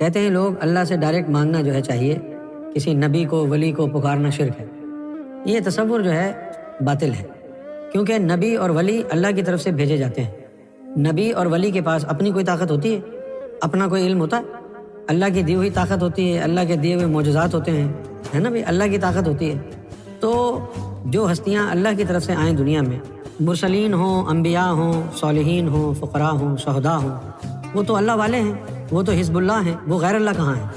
کہتے ہیں لوگ اللہ سے ڈائریکٹ مانگنا جو ہے چاہیے، کسی نبی کو ولی کو پکارنا شرک ہے۔ یہ تصور جو ہے باطل ہے، کیونکہ نبی اور ولی اللہ کی طرف سے بھیجے جاتے ہیں۔ نبی اور ولی کے پاس اپنی کوئی طاقت ہوتی ہے؟ اپنا کوئی علم ہوتا ہے؟ اللہ کی دی ہوئی طاقت ہوتی ہے، اللہ کے دیے ہوئے معجزات ہوتے ہیں، ہے نا بھائی، اللہ کی طاقت ہوتی ہے۔ تو جو ہستیاں اللہ کی طرف سے آئیں دنیا میں، مرسلین ہوں، انبیاء ہوں، صالحین ہوں، فقراء ہوں، شہداء ہوں، وہ تو اللہ والے ہیں، وہ تو حزب اللہ ہیں، وہ غیر اللہ کہاں ہیں؟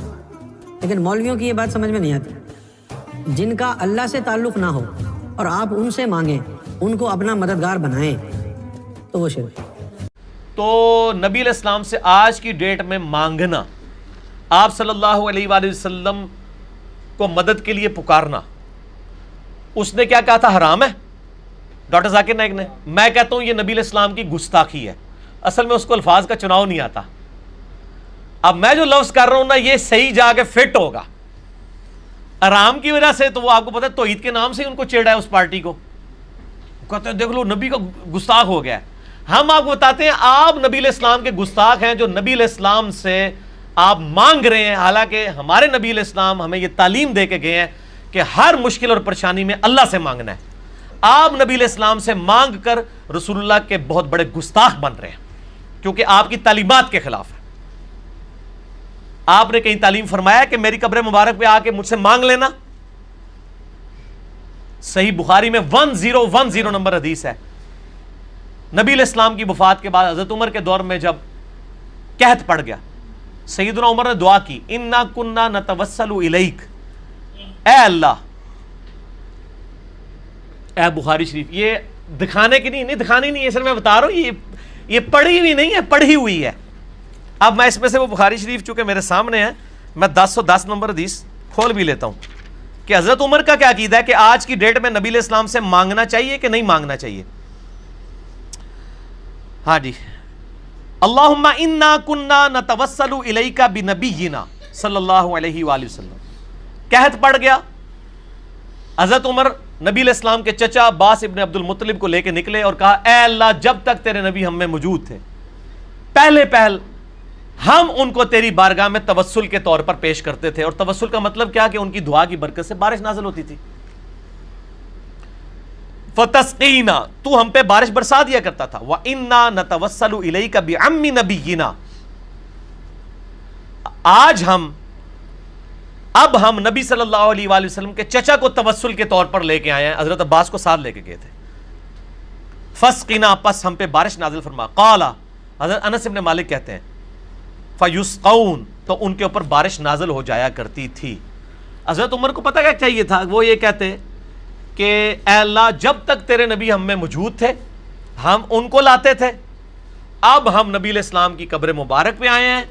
لیکن مولویوں کی یہ بات سمجھ میں نہیں آتی۔ جن کا اللہ سے تعلق نہ ہو اور آپ ان سے مانگیں، ان کو اپنا مددگار بنائیں، تو وہ شرک ہے۔ تو نبی علیہ السلام سے آج کی ڈیٹ میں مانگنا، آپ صلی اللہ علیہ وآلہ وسلم کو مدد کے لیے پکارنا، اس نے کیا کہا تھا؟ حرام ہے۔ ڈاکٹر ذاکر نائک نے، میں کہتا ہوں یہ نبی علیہ السلام کی گستاخی ہے۔ اصل میں اس کو الفاظ کا چناؤ نہیں آتا۔ اب میں جو لفظ کر رہا ہوں نا، یہ صحیح جا کے فٹ ہوگا۔ حرام کی وجہ سے تو وہ آپ کو پتہ ہے توحید کے نام سے ہی ان کو چیڑا ہے اس پارٹی کو، کہتے ہیں دیکھ لو نبی کا گستاخ ہو گیا ہے۔ ہم آپ کو بتاتے ہیں آپ نبی علیہ السلام کے گستاخ ہیں جو نبی علیہ السلام سے آپ مانگ رہے ہیں، حالانکہ ہمارے نبی علیہ السلام ہمیں یہ تعلیم دے کے گئے ہیں کہ ہر مشکل اور پریشانی میں اللہ سے مانگنا ہے۔ آپ نبی علیہ السلام سے مانگ کر رسول اللہ کے بہت بڑے گستاخ بن رہے ہیں، کیونکہ آپ کی تعلیمات کے خلاف ہے۔ آپ نے کہیں تعلیم فرمایا کہ میری قبر مبارک پہ آ کے مجھ سے مانگ لینا؟ صحیح بخاری میں 1010 نمبر حدیث ہے۔ نبی علیہ السلام کی وفات کے بعد حضرت عمر کے دور میں جب قحط پڑ گیا، سیدنا عمر نے دعا کی، انا کننا نتوسل الیک، اے اللہ، اے بخاری شریف، یہ دکھانے کی نہیں دکھانی نہیں ہے، سر میں بتا رہا ہوں، یہ پڑھی ہوئی نہیں ہے، پڑھی ہوئی ہے۔ اب میں اس میں سے وہ بخاری شریف چونکہ میرے سامنے ہے، میں 1010 نمبر حدیث کھول بھی لیتا ہوں کہ حضرت عمر کا کیا عقیدہ ہے کہ آج کی ڈیٹ میں نبی علیہ السلام سے مانگنا چاہیے کہ نہیں مانگنا چاہیے۔ ہاں جی، اللہم انا کننا نتوسل الیک بنبینا صلی اللہ علیہ وآلہ وسلم۔ قحط پڑ گیا، حضرت عمر نبی علیہ السلام کے چچا عباس ابن عبد المطلب کو لے کے نکلے اور کہا، اے اللہ، جب تک تیرے نبی ہم میں موجود تھے، پہلے پہل ہم ان کو تیری بارگاہ میں توسل کے طور پر پیش کرتے تھے۔ اور توسل کا مطلب کیا کہ ان کی دعا کی برکت سے بارش نازل ہوتی تھی۔ فتسقینا، تو ہم پہ بارش برسا دیا کرتا تھا۔ وَإِنَّا نَتَوَسَّلُ إِلَيْكَ بِعَمِّ نَبِيِّنَا، اب ہم نبی صلی اللہ علیہ وآلہ وسلم کے چچا کو توسل کے طور پر لے کے آئے ہیں۔ حضرت عباس کو ساتھ لے کے گئے تھے۔ فسقنا، پس ہم پہ بارش نازل فرما۔ قال، حضرت انس ابن مالک کہتے ہیں، فیسقون، تو ان کے اوپر بارش نازل ہو جایا کرتی تھی۔ حضرت عمر کو پتہ کیا چاہیے تھا؟ وہ یہ کہتے کہ اے اللہ، جب تک تیرے نبی ہم میں موجود تھے ہم ان کو لاتے تھے، اب ہم نبی علیہ السلام کی قبر مبارک پہ آئے ہیں،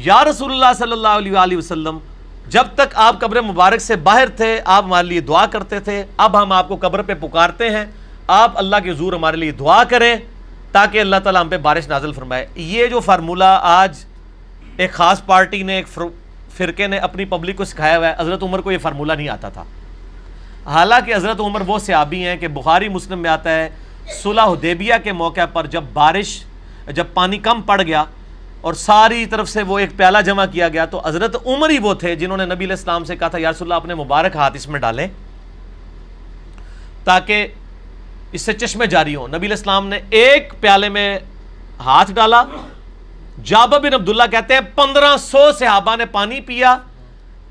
یا رسول اللہ صلی اللہ علیہ وآلہ وسلم، جب تک آپ قبر مبارک سے باہر تھے آپ ہمارے لیے دعا کرتے تھے، اب ہم آپ کو قبر پہ پکارتے ہیں، آپ اللہ کے حضور ہمارے لیے دعا کریں تاکہ اللہ تعالیٰ ہم پہ بارش نازل فرمائے۔ یہ جو فارمولہ آج ایک خاص پارٹی نے، ایک فرقے نے اپنی پبلک کو سکھایا ہوا ہے، حضرت عمر کو یہ فارمولہ نہیں آتا تھا۔ حالانکہ حضرت عمر وہ صحابی ہیں کہ بخاری مسلم میں آتا ہے، صلح حدیبیہ کے موقع پر جب پانی کم پڑ گیا اور ساری طرف سے وہ ایک پیالہ جمع کیا گیا، تو حضرت عمر ہی وہ تھے جنہوں نے نبی علیہ السلام سے کہا تھا، یا رسول اللہ اپنے مبارک ہاتھ اس میں ڈالیں تاکہ اس سے چشمے جاری ہوں۔ نبی علیہ السلام نے ایک پیالے میں ہاتھ ڈالا، جابر بن عبداللہ کہتے ہیں 1500 صحابہ نے پانی پیا،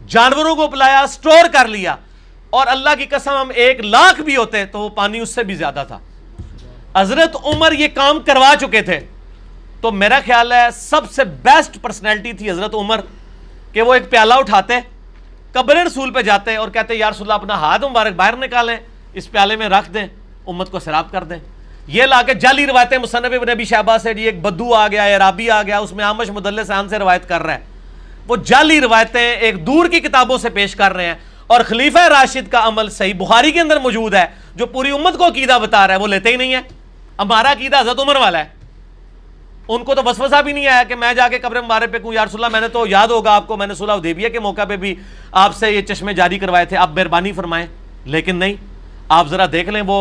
جانوروں کو پلایا، سٹور کر لیا، اور اللہ کی قسم ہم 1,00,000 بھی ہوتے تو وہ پانی اس سے بھی زیادہ تھا۔ حضرت عمر یہ کام کروا چکے تھے، تو میرا خیال ہے سب سے بیسٹ پرسنالٹی تھی حضرت عمر کہ وہ ایک پیالہ اٹھاتے، قبر رسول پہ جاتے اور کہتے یا رسول اللہ اپنا ہاتھ مبارک باہر نکالیں، اس پیالے میں رکھ دیں، امت کو سیراب کر دیں۔ یہ لا کے جعلی روایتیں مصنف ابن ابی شیبہ سے، جی ایک بدو آ گیا، عرابی آ گیا، اس میں عامش مدلس ان سے روایت کر رہا ہے، وہ جعلی روایتیں ایک دور کی کتابوں سے پیش کر رہے ہیں، اور خلیفہ راشد کا عمل صحیح بخاری کے اندر موجود ہے جو پوری امت کو عقیدہ بتا رہا ہے، وہ لیتے ہی نہیں ہے۔ ہمارا عقیدہ حضرت عمر والا ہے، ان کو تو وسوسہ بھی نہیں آیا کہ میں جا کے قبر مبارک پہ کہوں یا رسول اللہ، میں نے تو یاد ہوگا آپ کو، میں نے صلح حدیبیہ کے موقع پہ بھی آپ سے یہ چشمے جاری کروائے تھے، آپ مہربانی فرمائیں، لیکن نہیں۔ آپ ذرا دیکھ لیں وہ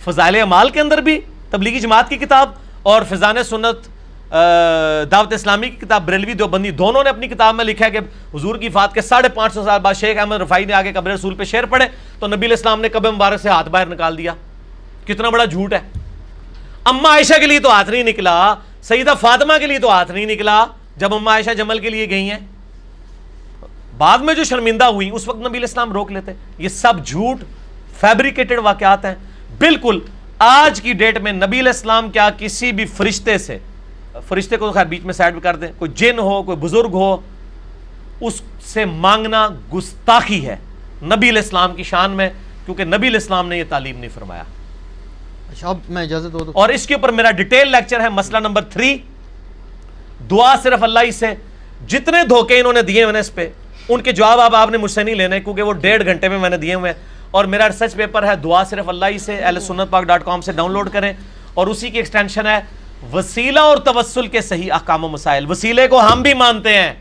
فضائل اعمال کے اندر بھی، تبلیغی جماعت کی کتاب اور فضان سنت دعوت اسلامی کی کتاب، بریلوی دیوبندی، دونوں نے اپنی کتاب میں لکھا ہے کہ حضور کی وفات کے 550 سال بعد شیخ احمد رفاعی نے آگے قبر رسول پہ شعر پڑھے تو نبی علیہ السلام نے قبر مبارک سے ہاتھ باہر نکال دیا. کتنا بڑا جھوٹ ہے. اما عائشہ کے لیے تو ہاتھ نہیں نکلا, سیدہ فاطمہ کے لیے تو ہاتھ نہیں نکلا جب اما عائشہ جمل کے لیے گئی ہیں. بعد میں جو شرمندہ ہوئی اس وقت نبی علیہ السلام روک لیتے. یہ سب جھوٹ فیبریکیٹڈ واقعات ہیں. بالکل آج کی ڈیٹ میں نبی علیہ السلام کیا کسی بھی فرشتے سے, فرشتے کو خیر بیچ میں سائڈ پہ کر دیں, کوئی جن ہو, کوئی بزرگ ہو, اس سے مانگنا گستاخی ہے نبی علیہ السلام کی شان میں, کیونکہ نبی علیہ السلام نے یہ تعلیم نہیں فرمایا. اچھا اب میں اجازت دو. اور اس کے اوپر میرا ڈیٹیل لیکچر ہے. مسئلہ نمبر 3, دعا صرف اللہ ہی سے. جتنے دھوکے انہوں نے دیے ہوئے اس پہ, ان کے جواب اب آپ نے مجھ سے نہیں لینے, کیونکہ وہ 1.5 گھنٹے میں نے دیے ہوئے ہیں. اور میرا ریسرچ پیپر ہے دعا صرف اللہ ہی سے, ahlsunnatpak.com سے ڈاؤن لوڈ کریں. اور اسی کی ایکسٹینشن ہے وسیلہ اور توسل کے صحیح احکام و مسائل. وسیلے کو ہم بھی مانتے ہیں,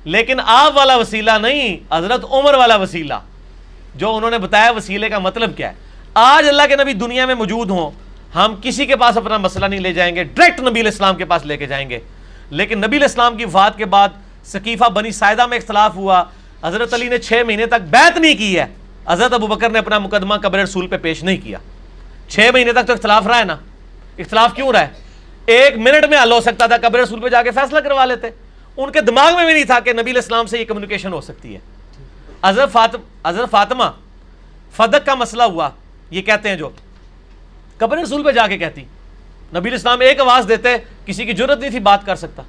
لیکن آپ والا وسیلہ نہیں, حضرت عمر والا وسیلہ جو انہوں نے بتایا وسیلے کا مطلب کیا ہے. آج اللہ کے نبی دنیا میں موجود ہوں, ہم کسی کے پاس اپنا مسئلہ نہیں لے جائیں گے, ڈائریکٹ نبی علیہ السلام کے پاس لے کے جائیں گے. لیکن نبی علیہ السلام کی وفات کے بعد سقیفہ بنی ساعدہ میں اختلاف ہوا, حضرت علی نے 6 مہینے تک بیعت نہیں کی ہے, حضرت ابوبکر نے اپنا مقدمہ قبر رسول پہ پیش نہیں کیا. 6 مہینے تک تو اختلاف رہا ہے نا. اختلاف کیوں رہا ہے؟ 1 منٹ میں حل ہو سکتا تھا, قبر رسول پہ جا کے فیصلہ کروا لیتے. ان کے دماغ میں بھی نہیں تھا کہ نبی علیہ السلام سے یہ کمیونیکیشن ہو سکتی ہے. حضرت فاطمہ فدق کا مسئلہ ہوا, یہ کہتے ہیں جو قبر رسول پہ جا کے کہتی, نبی علیہ السلام ایک آواز دیتے, کسی کی جرت نہیں تھی بات کر سکتا.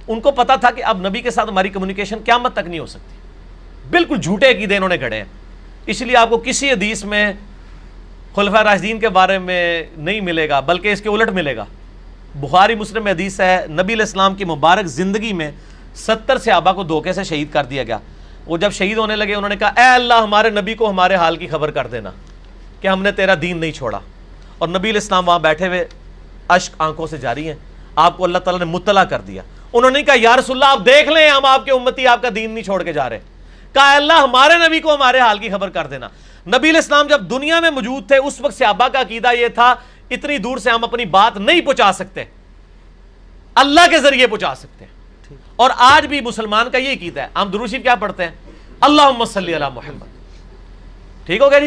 ان کو پتا تھا کہ اب نبی کے ساتھ ہماری کمیونیکیشن قیامت تک نہیں ہو سکتی. بالکل جھوٹے عقیدے انہوں نے گھڑے ہیں. اس لیے آپ کو کسی حدیث میں خلفاء راشدین کے بارے میں نہیں ملے گا, بلکہ اس کے الٹ ملے گا. بخاری مسلم میں حدیث ہے, نبی علیہ السلام کی مبارک زندگی میں 70 صحابہ کو دھوکے سے شہید کر دیا گیا. وہ جب شہید ہونے لگے انہوں نے کہا اے اللہ ہمارے نبی کو ہمارے حال کی خبر کر دینا کہ ہم نے تیرا دین نہیں چھوڑا. اور نبی علیہ السلام وہاں بیٹھے ہوئے اشک آنکھوں سے جاری ہیں, آپ کو اللہ تعالیٰ نے مطلع کر دیا. انہوں نے کہا یا رسول اللہ آپ دیکھ لیں ہم آپ کے امتی آپ کا دین نہیں چھوڑ کے جا رہے. کہا اللہ ہمارے نبی کو ہمارے حال کی خبر کر دینا. نبی علیہ السلام جب دنیا میں موجود تھے اس وقت صحابہ کا عقیدہ یہ تھا اتنی دور سے ہم اپنی بات نہیں پہنچا سکتے, اللہ کے ذریعے پہنچا سکتے ہیں. اور آج بھی مسلمان کا یہ عقیدہ ہے. ہم درود شریف کیا پڑھتے ہیں؟ اللہم صلی علی محمد. ٹھیک ہو گیا جی.